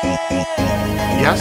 Yes?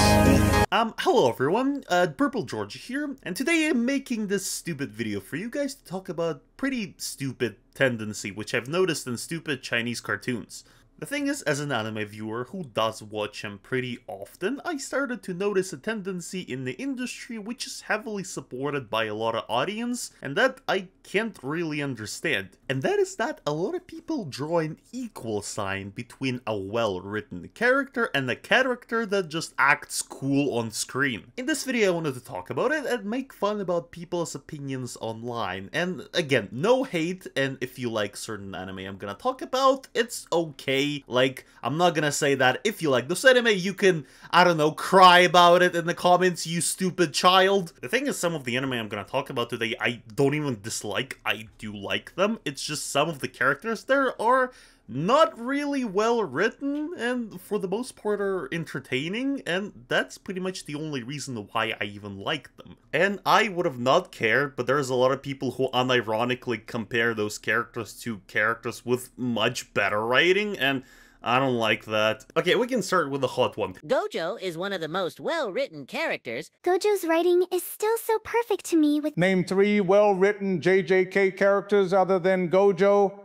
Hello everyone, Purple George here, and today I'm making this stupid video for you guys to talk about pretty stupid tendency which I've noticed in stupid Chinese cartoons. The thing is, as an anime viewer who does watch them pretty often, I started to notice a tendency in the industry which is heavily supported by a lot of audience, and that I can't really understand. And that is that a lot of people draw an equal sign between a well-written character and a character that just acts cool on screen. In this video I wanted to talk about it and make fun about people's opinions online. And again, no hate, and if you like certain anime I'm gonna talk about, it's okay. Like, I'm not gonna say that if you like this anime, you can, I don't know, cry about it in the comments, you stupid child. The thing is, some of the anime I'm gonna talk about today, I don't even dislike, I do like them. It's just some of the characters there are not really well written, and for the most part are entertaining, and that's pretty much the only reason why I even like them. And I would have not cared, but there's a lot of people who unironically compare those characters to characters with much better writing, and I don't like that. Okay, we can start with the hot one. Gojo is one of the most well-written characters. Gojo's writing is still so perfect to me with— Name 3 well-written JJK characters other than Gojo.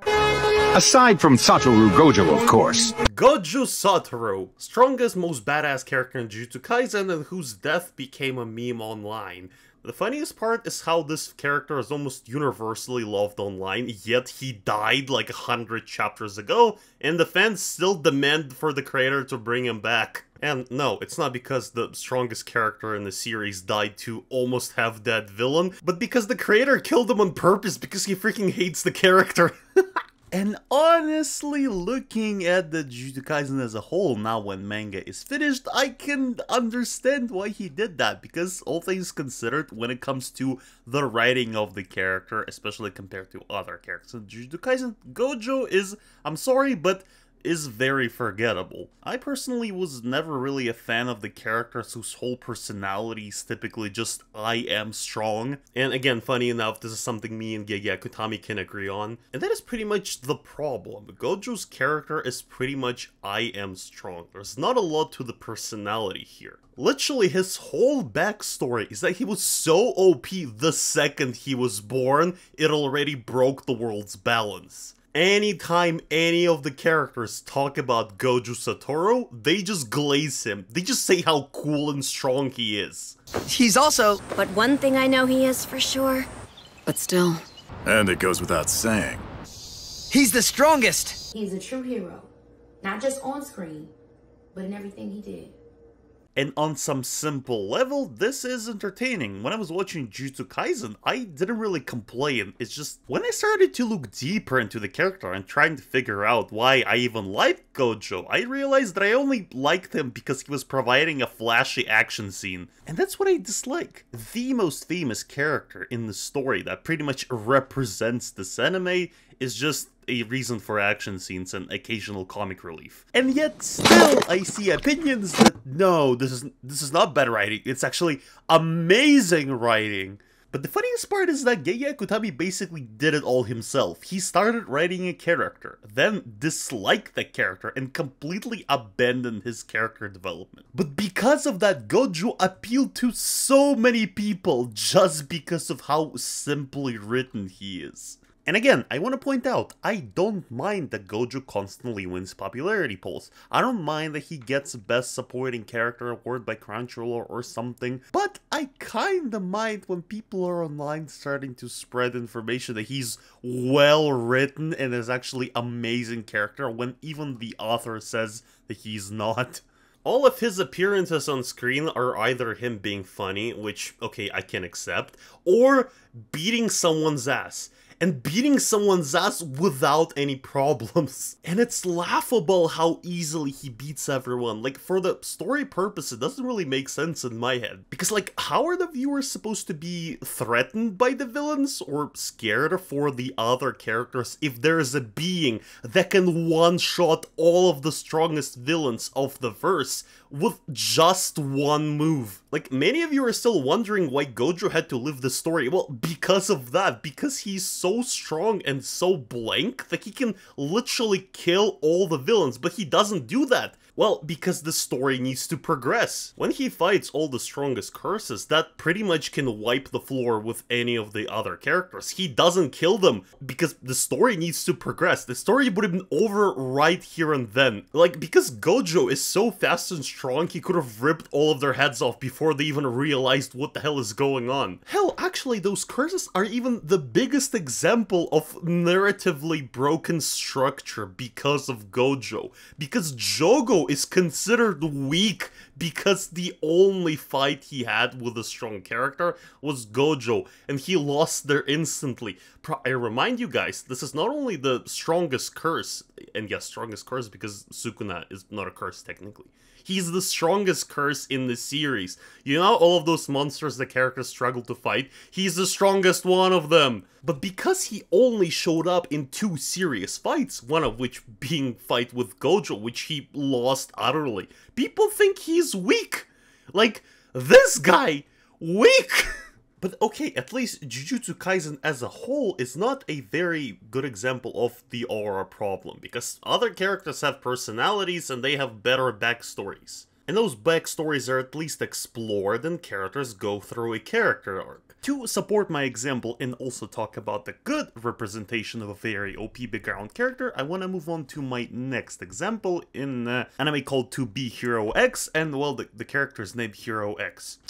Aside from Satoru Gojo, of course. Gojo Satoru, strongest, most badass character in Jujutsu Kaisen and whose death became a meme online. The funniest part is how this character is almost universally loved online, yet he died like 100 chapters ago, and the fans still demand for the creator to bring him back. And no, it's not because the strongest character in the series died to almost have that villain, but because the creator killed him on purpose because he freaking hates the character. And honestly, looking at the Jujutsu Kaisen as a whole now when manga is finished, I can understand why he did that, because all things considered, when it comes to the writing of the character, especially compared to other characters in Jujutsu Kaisen, Gojo is, I'm sorry, but is very forgettable. I personally was never really a fan of the characters whose whole personality is typically just I am strong. And again, funny enough, this is something me and Kutami can agree on. And that is pretty much the problem. Gojo's character is pretty much I am strong. There's not a lot to the personality here. Literally, his whole backstory is that he was so OP the second he was born, it already broke the world's balance. Anytime any of the characters talk about Gojo Satoru, they just glaze him. They just say how cool and strong he is. He's also— But one thing I know he is for sure. But still. And it goes without saying. He's the strongest! He's a true hero. Not just on screen, but in everything he did. And on some simple level, this is entertaining. When I was watching Jujutsu Kaisen, I didn't really complain. It's just, when I started to look deeper into the character and trying to figure out why I even liked Gojo, I realized that I only liked him because he was providing a flashy action scene. And that's what I dislike. The most famous character in the story that pretty much represents this anime is just a reason for action scenes and occasional comic relief. And yet still I see opinions that no, this is not bad writing, it's actually amazing writing. But the funniest part is that Kutami basically did it all himself. He started writing a character, then disliked the character and completely abandoned his character development. But because of that, Gojo appealed to so many people just because of how simply written he is. And again, I want to point out, I don't mind that Gojo constantly wins popularity polls. I don't mind that he gets Best Supporting Character award by Crunchyroll or something, but I kinda mind when people are online starting to spread information that he's well written and is actually amazing character when even the author says that he's not. All of his appearances on screen are either him being funny, which, okay, I can accept, or beating someone's ass. And beating someone's ass without any problems. And it's laughable how easily he beats everyone. Like, for the story purpose, it doesn't really make sense in my head. Because, like, how are the viewers supposed to be threatened by the villains or scared for the other characters if there's a being that can one-shot all of the strongest villains of the verse with just one move? Like, many of you are still wondering why Gojo had to live the story. Well, because of that. Because he's so strong and so blank that he can literally kill all the villains, but he doesn't do that. Well, because the story needs to progress. When he fights all the strongest curses, that pretty much can wipe the floor with any of the other characters. He doesn't kill them because the story needs to progress. The story would have been over right here and then. Like, because Gojo is so fast and strong, he could have ripped all of their heads off before they even realized what the hell is going on. Hell, actually, those curses are even the biggest example of narratively broken structure because of Gojo. Because Jogo is considered weak because the only fight he had with a strong character was Gojo, and he lost there instantly. I remind you guys, this is not only the strongest curse, and yes, strongest curse because Sukuna is not a curse technically. He's the strongest curse in the series. You know all of those monsters the characters struggle to fight? He's the strongest one of them! But because he only showed up in 2 serious fights, one of which being fight with Gojo, which he lost utterly, people think he's weak! Like, this guy, weak! But okay, at least Jujutsu Kaisen as a whole is not a very good example of the aura problem, because other characters have personalities and they have better backstories. And those backstories are at least explored and characters go through a character arc. To support my example and also talk about the good representation of a very OP background character, I want to move on to my next example in an anime called To Be Hero X, and well, the character is named Hero X.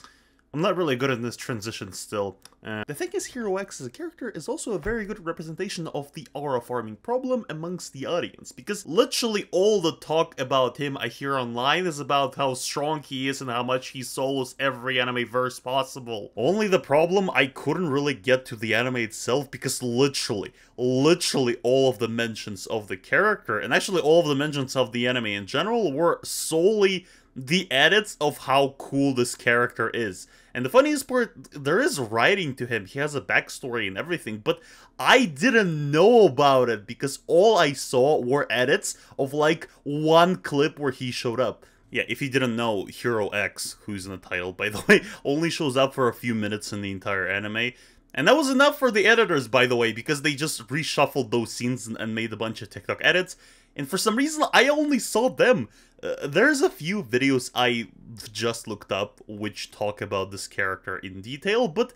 I'm not really good at this transition still. The thing is, Hero X as a character is also a very good representation of the aura farming problem amongst the audience, because literally all the talk about him I hear online is about how strong he is and how much he solos every anime verse possible. Only the problem, I couldn't really get to the anime itself because literally all of the mentions of the character, and actually all of the mentions of the anime in general, were solely the edits of how cool this character is. And the funniest part, there is writing to him, he has a backstory and everything, but I didn't know about it because all I saw were edits of like one clip where he showed up. Yeah, if you didn't know, Hero X, who's in the title by the way, only shows up for a few minutes in the entire anime. And that was enough for the editors, by the way, because they just reshuffled those scenes and made a bunch of TikTok edits. And for some reason, I only saw them. There's a few videos I just looked up which talk about this character in detail, but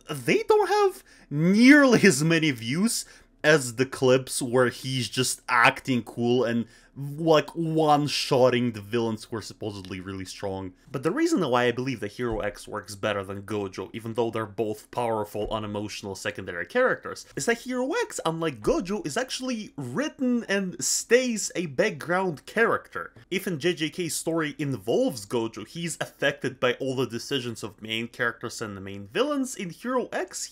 they don't have nearly as many views as the clips where he's just acting cool and like one-shotting the villains who are supposedly really strong. But the reason why I believe that Hero X works better than Gojo, even though they're both powerful, unemotional secondary characters, is that Hero X, unlike Gojo, is actually written and stays a background character. If in JJK's story involves Gojo, he's affected by all the decisions of main characters and the main villains. In Hero X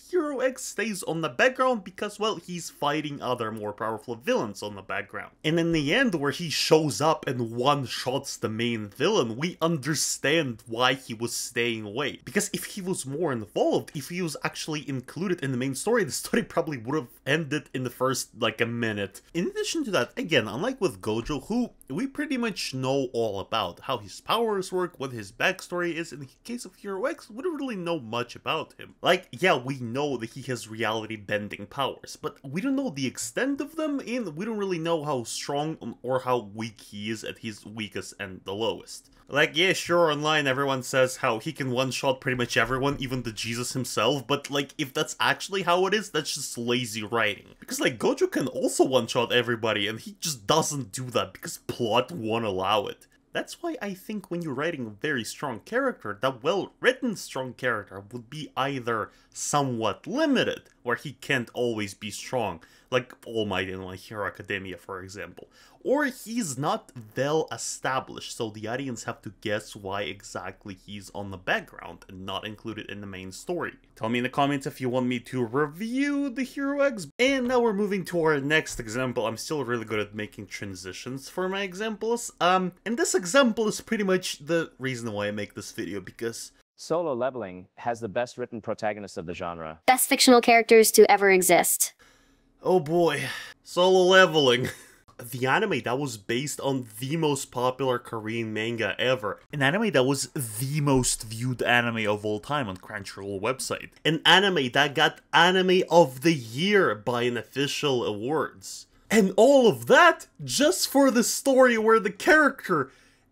stays on the background because, well, he's fighting other more powerful villains on the background. And in the end, where he shows up and one-shots the main villain, we understand why he was staying away. Because if he was more involved, if he was actually included in the main story, the story probably would have ended in the first, like, a minute. In addition to that, again, unlike with Gojo, who we pretty much know all about, how his powers work, what his backstory is, in the case of Hero X, we don't really know much about him. Like, yeah, we know that he has reality-bending powers, but we don't know the extent of them, and we don't really know how strong or how weak he is at his weakest and the lowest. Like, yeah, sure, online everyone says how he can one-shot pretty much everyone, even the Jesus himself, but, like, if that's actually how it is, that's just lazy writing. Because, like, Gojo can also one-shot everybody, and he just doesn't do that because plot won't allow it. That's why I think when you're writing a very strong character, that well-written strong character would be either somewhat limited, where he can't always be strong, like All Might in My Hero Academia, for example, or he's not well established, so the audience have to guess why exactly he's on the background and not included in the main story. Tell me in the comments if you want me to review the Hero X. And now we're moving to our next example. I'm still really good at making transitions for my examples. And this example is pretty much the reason why I make this video, because Solo Leveling has the best written protagonist of the genre. Best fictional characters to ever exist. Oh boy, Solo Leveling. The anime that was based on the most popular Korean manga ever. An anime that was the most viewed anime of all time on Crunchyroll website. An anime that got Anime of the Year by an official awards. And all of that just for the story where the character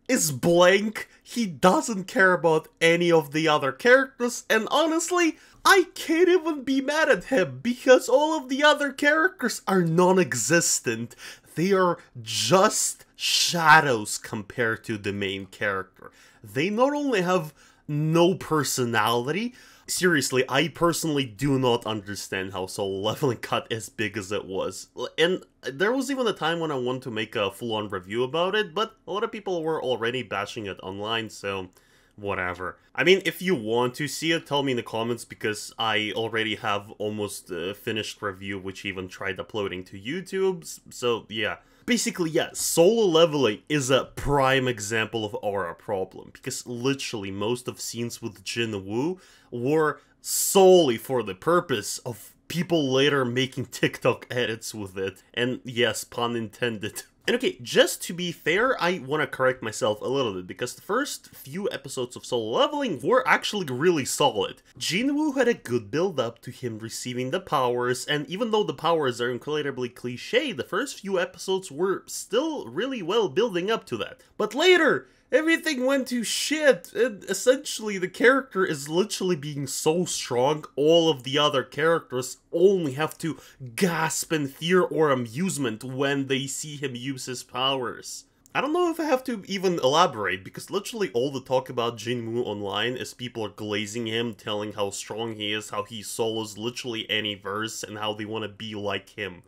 is blank. He doesn't care about any of the other characters, and honestly, I can't even be mad at him because all of the other characters are non-existent. They are just shadows compared to the main character. They not only have no personality. Seriously, I personally do not understand how Solo Leveling got as big as it was. And there was even a time when I wanted to make a full-on review about it, but a lot of people were already bashing it online, so whatever. I mean, if you want to see it, tell me in the comments, because I already have almost a finished review, which even tried uploading to YouTube, so yeah. Basically, yeah, Solo Leveling is a prime example of our problem, because literally most of scenes with Jin Woo were solely for the purpose of people later making TikTok edits with it, and yes, pun intended. And okay, just to be fair, I want to correct myself a little bit, because the first few episodes of Solo Leveling were actually really solid. Jinwoo had a good build-up to him receiving the powers, and even though the powers are incredibly cliché, the first few episodes were still really well building up to that. But later, everything went to shit, and essentially the character is literally being so strong, all of the other characters only have to gasp in fear or amusement when they see him use his powers. I don't know if I have to even elaborate, because literally all the talk about Jinwoo online is people are glazing him, telling how strong he is, how he solos literally any verse, and how they want to be like him.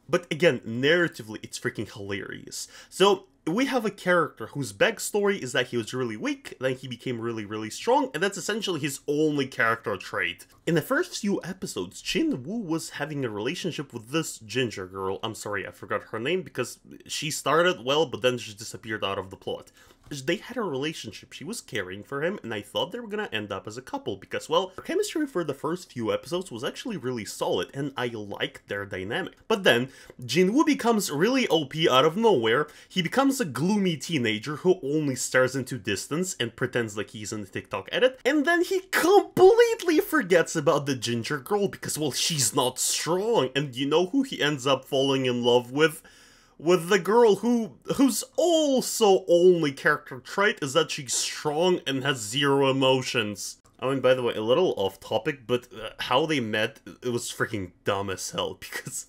But again, narratively, it's freaking hilarious. So, we have a character whose backstory is that he was really weak, then he became really strong, and that's essentially his only character trait. In the first few episodes, Jin Woo was having a relationship with this ginger girl. I'm sorry, I forgot her name because she started well, but then she disappeared out of the plot. They had a relationship, she was caring for him, and I thought they were gonna end up as a couple because, well, their chemistry for the first few episodes was actually really solid, and I liked their dynamic. But then, Jinwoo becomes really OP out of nowhere. He becomes a gloomy teenager who only stares into distance and pretends like he's in the TikTok edit, and then he completely forgets about the ginger girl because, well, she's not strong, and you know who he ends up falling in love with? With the girl whose also only character trait is that she's strong and has zero emotions. I mean, by the way, a little off topic, but how they met, it was freaking dumb as hell, because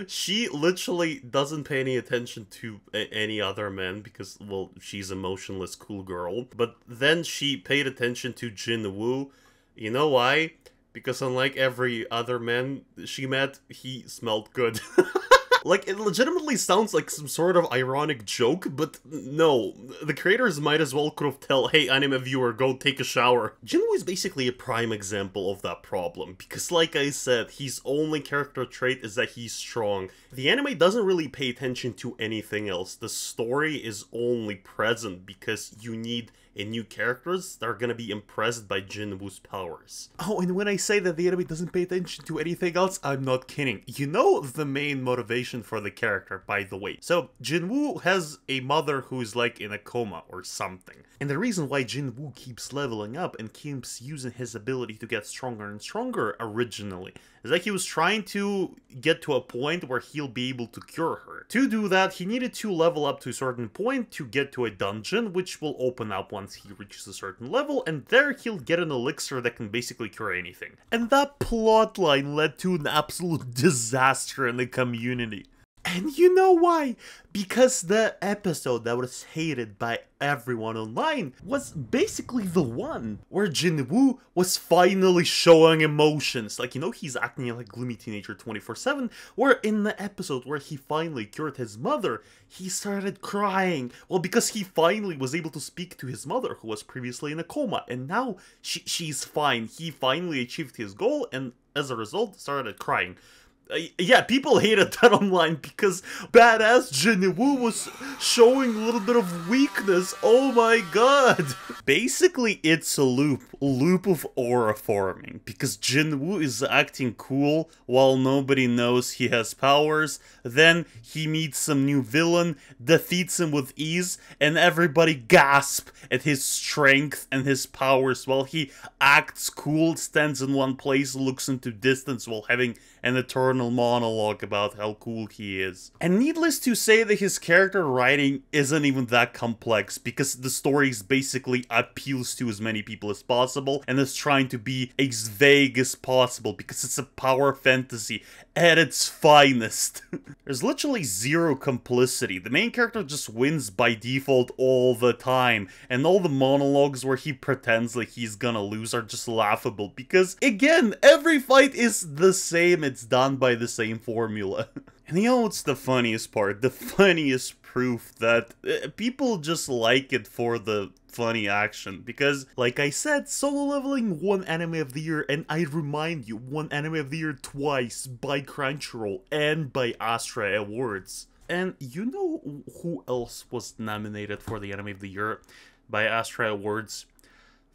she literally doesn't pay any attention to any other man, because, well, she's a motionless cool girl, but then she paid attention to Jin Woo. You know why? Because unlike every other man she met, he smelled good. Like, it legitimately sounds like some sort of ironic joke, but no, the creators might as well could have told, hey, anime viewer, go take a shower. Jinwoo is basically a prime example of that problem, because like I said, his only character trait is that he's strong. The anime doesn't really pay attention to anything else. The story is only present because you need new characters that are gonna be impressed by Jinwoo's powers. Oh, and when I say that the anime doesn't pay attention to anything else, I'm not kidding. You know the main motivation for the character, by the way. So, Jinwoo has a mother who is like in a coma or something. And the reason why Jinwoo keeps leveling up and keeps using his ability to get stronger and stronger originally is that he was trying to get to a point where he'll be able to cure her. To do that, he needed to level up to a certain point to get to a dungeon, which will open up once he reaches a certain level, and there he'll get an elixir that can basically cure anything. And that plotline led to an absolute disaster in the community. And you know why? Because the episode that was hated by everyone online was basically the one where Jinwoo was finally showing emotions. Like, you know, he's acting like a gloomy teenager 24/7, where in the episode where he finally cured his mother, he started crying. Well, because he finally was able to speak to his mother, who was previously in a coma, and now she's fine. He finally achieved his goal, and as a result, started crying. Yeah, people hated that online because badass Jinwoo was showing a little bit of weakness. Oh my god. Basically, it's a loop of aura forming, because Jinwoo is acting cool while nobody knows he has powers, then he meets some new villain, defeats him with ease, and everybody gasp at his strength and his powers while he acts cool, stands in one place, looks into distance while having an eternal monologue about how cool he is. And needless to say that his character writing isn't even that complex, because the story basically appeals to as many people as possible and is trying to be as vague as possible because it's a power fantasy at its finest. There's literally zero complicity. The main character just wins by default all the time, and all the monologues where he pretends like he's gonna lose are just laughable because, again, every fight is the same. It's done by the same formula. And you know what's the funniest part? The funniest proof that people just like it for the funny action, because like I said, Solo Leveling won Anime of the Year, and I remind you, won Anime of the Year twice by Crunchyroll and by Astra Awards. And you know who else was nominated for the Anime of the Year by Astra Awards?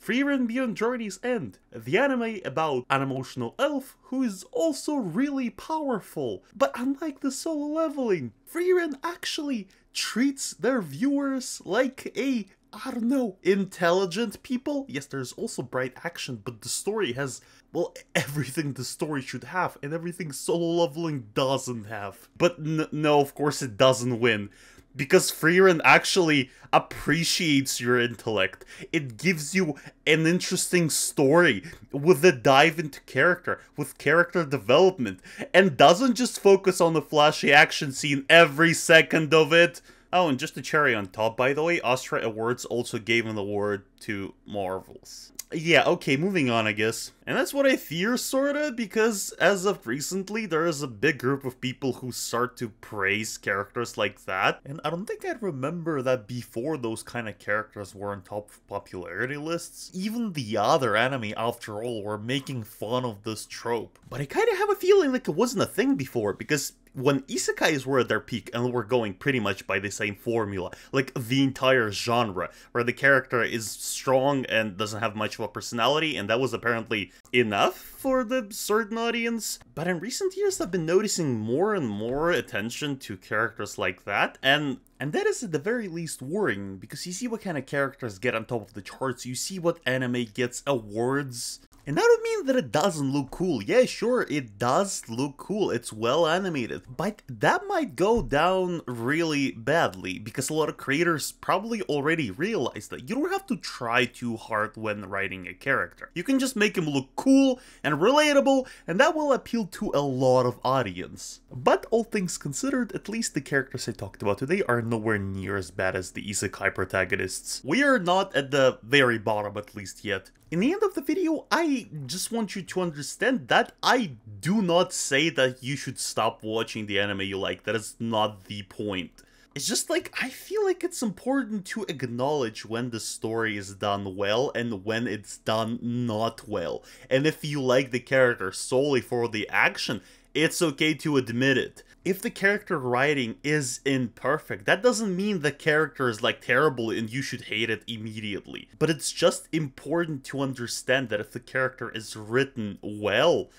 Frieren Beyond Journey's End, the anime about an emotional elf who is also really powerful. But unlike the Solo Leveling, Frieren actually treats their viewers like a, I don't know, intelligent people. Yes, there's also bright action, but the story has, well, everything the story should have, and everything Solo Leveling doesn't have. But no, of course it doesn't win, because Frieren actually appreciates your intellect. It gives you an interesting story with a dive into character, with character development, and doesn't just focus on the flashy action scene every second of it. Oh, and just a cherry on top, by the way, Astra Awards also gave an award to Marvels. Yeah, okay, moving on, I guess. And that's what I fear, sorta, because as of recently, there is a big group of people who start to praise characters like that. And I don't think I'd remember that before those kind of characters were on top of popularity lists. Even the other anime, after all, were making fun of this trope. But I kinda have a feeling like it wasn't a thing before, because when isekais were at their peak and were going pretty much by the same formula, like the entire genre, where the character is strong and doesn't have much of a personality, and that was apparently enough for the certain audience. But in recent years, I've been noticing more and more attention to characters like that, and that is at the very least worrying, because you see what kind of characters get on top of the charts, you see what anime gets awards. And that would mean that it doesn't look cool. Yeah, sure, it does look cool. It's well animated. But that might go down really badly, because a lot of creators probably already realized that you don't have to try too hard when writing a character. You can just make him look cool and relatable, and that will appeal to a lot of audience. But all things considered, at least the characters I talked about today are nowhere near as bad as the isekai protagonists. We are not at the very bottom, at least yet. In the end of the video, I just want you to understand that I do not say that you should stop watching the anime you like. That is not the point. It's just like, I feel like it's important to acknowledge when the story is done well and when it's done not well. And if you like the character solely for the action, it's okay to admit it. If the character writing is imperfect, that doesn't mean the character is like terrible and you should hate it immediately. But it's just important to understand that if the character is written well,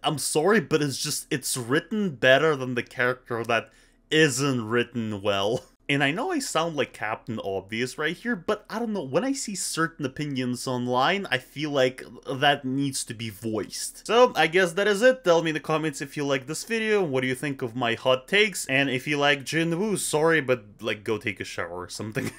I'm sorry, but it's written better than the character that isn't written well. And I know I sound like Captain Obvious right here, but I don't know, when I see certain opinions online, I feel like that needs to be voiced. So, I guess that is it. Tell me in the comments if you like this video, what do you think of my hot takes, and if you like Jinwoo, sorry, but like go take a shower or something.